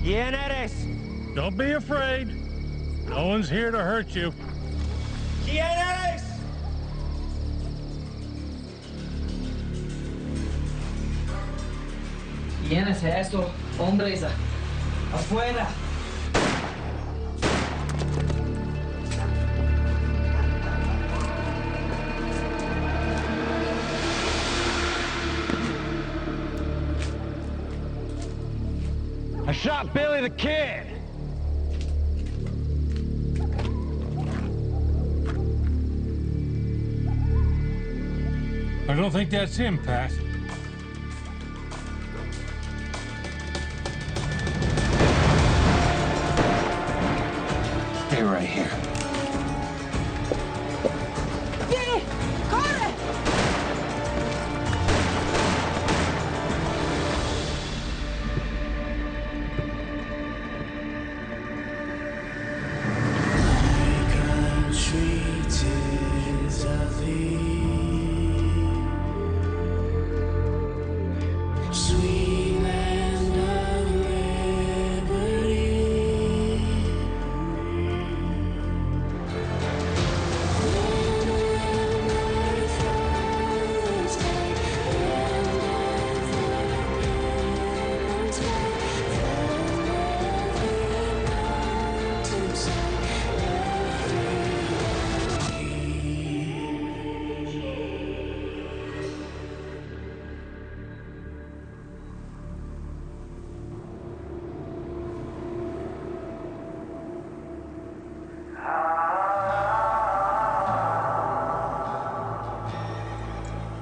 ¿Quién eres? Don't be afraid. No one's here to hurt you. ¿Quién eres? ¿Quién es esto? Hombres, afuera. I shot Billy the Kid. I don't think that's him, Pat. Stay right here. Billy, corre!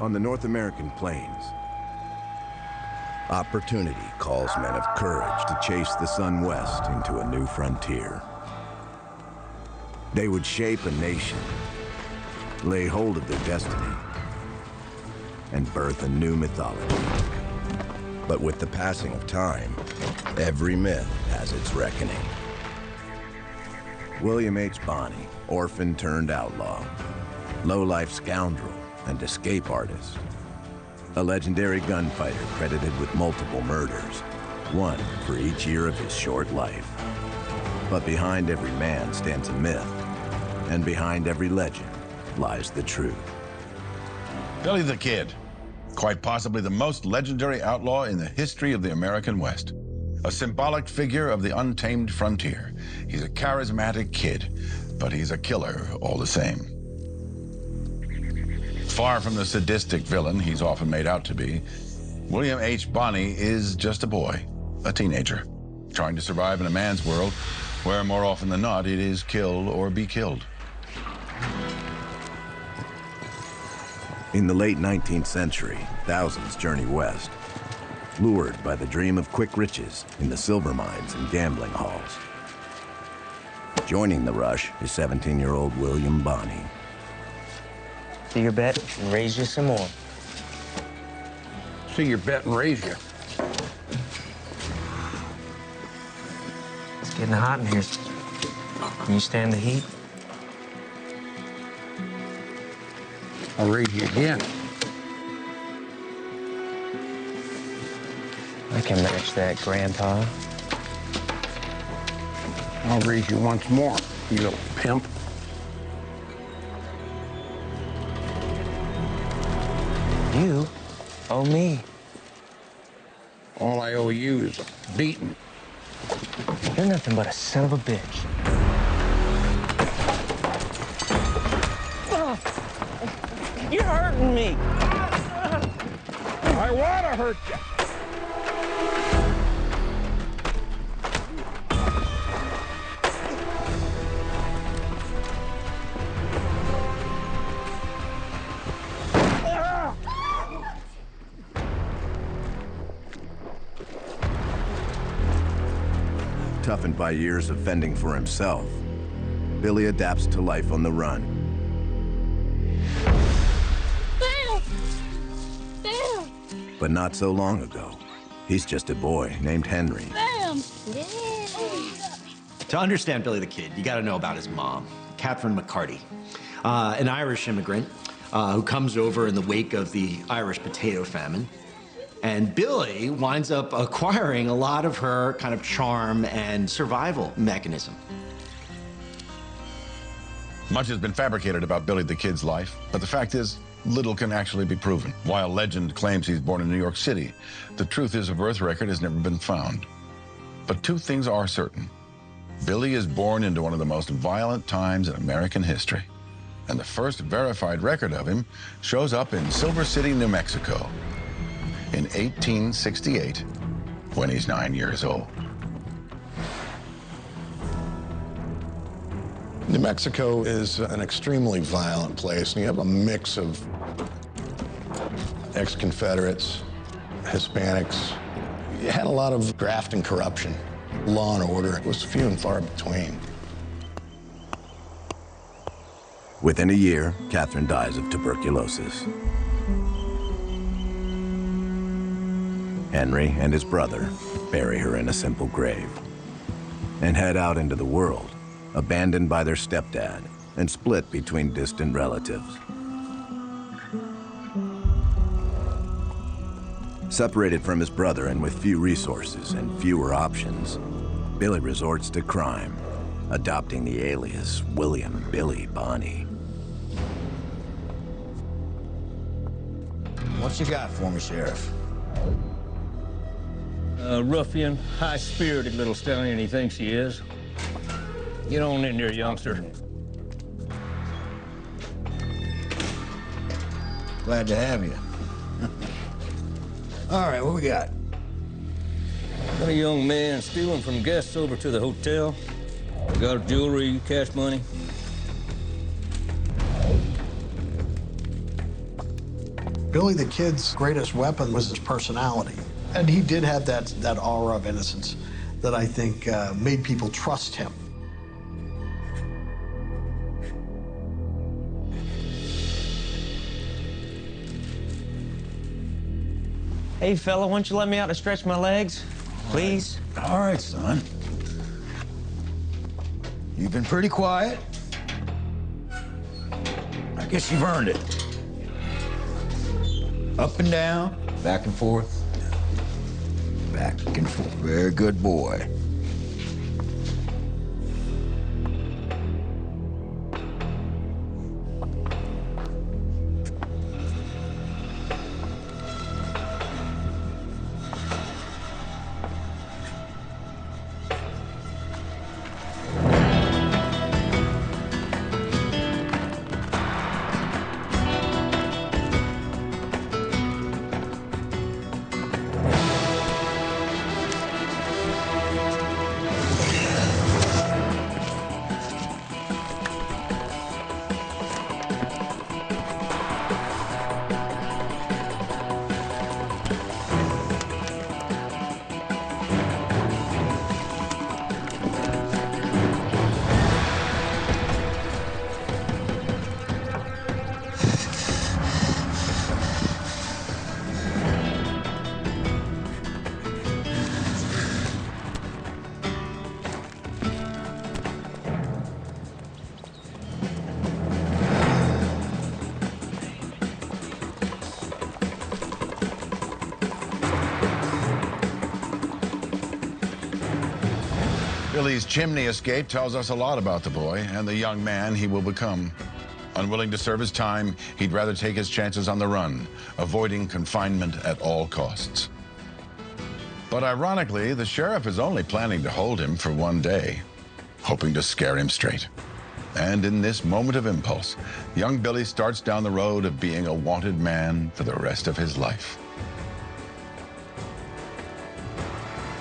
On the North American plains, opportunity calls men of courage to chase the sun west into a new frontier. They would shape a nation, lay hold of their destiny, and birth a new mythology. But with the passing of time, every myth has its reckoning. William H. Bonney, orphan turned outlaw, low-life scoundrel, and escape artist. A legendary gunfighter credited with multiple murders, one for each year of his short life. But behind every man stands a myth, and behind every legend lies the truth. Billy the Kid, quite possibly the most legendary outlaw in the history of the American West. A symbolic figure of the untamed frontier. He's a charismatic kid, but he's a killer all the same. Far from the sadistic villain he's often made out to be, William H. Bonney is just a boy, a teenager, trying to survive in a man's world where more often than not it is kill or be killed. In the late 19th century, thousands journey west, lured by the dream of quick riches in the silver mines and gambling halls. Joining the rush is 17-year-old William Bonney. See your bet and raise you some more. See your bet and raise you. It's getting hot in here. Can you stand the heat? I'll raise you again. I can match that, Grandpa. I'll raise you once more, you little pimp. You owe me. All I owe you is a beating. You're nothing but a son of a bitch. You're hurting me. I want to hurt you. Toughened by years of fending for himself, Billy adapts to life on the run. But not so long ago, he's just a boy named Henry. To understand Billy the Kid, you gotta know about his mom, Catherine McCarty, an Irish immigrant who comes over in the wake of the Irish potato famine. And Billy winds up acquiring a lot of her kind of charm and survival mechanism. Much has been fabricated about Billy the Kid's life, but the fact is, little can actually be proven. While legend claims he's born in New York City, the truth is a birth record has never been found. But two things are certain. Billy is born into one of the most violent times in American history. And the first verified record of him shows up in Silver City, New Mexico, in 1868, when he's 9 years old. New Mexico is an extremely violent place, and you have a mix of ex-Confederates, Hispanics. You had a lot of graft and corruption. Law and order was few and far between. Within a year, Catherine dies of tuberculosis. Henry and his brother bury her in a simple grave and head out into the world, abandoned by their stepdad and split between distant relatives. Separated from his brother and with few resources and fewer options, Billy resorts to crime, adopting the alias William Billy Bonney. What you got for me, Sheriff? A ruffian, high-spirited little stallion he thinks he is. Get on in there, youngster. Glad to have you. All right, what we got? Got a young man stealing from guests over to the hotel. Got jewelry, cash money. Billy the Kid's greatest weapon was his personality. And he did have that aura of innocence that I think made people trust him. Hey, fella, why don't you let me out to stretch my legs? Please? All right, son. You've been pretty quiet. I guess you've earned it. Up and down, back and forth. Back and forth. Very good boy. Billy's chimney escape tells us a lot about the boy and the young man he will become. Unwilling to serve his time, he'd rather take his chances on the run, avoiding confinement at all costs. But ironically, the sheriff is only planning to hold him for one day, hoping to scare him straight. And in this moment of impulse, young Billy starts down the road of being a wanted man for the rest of his life.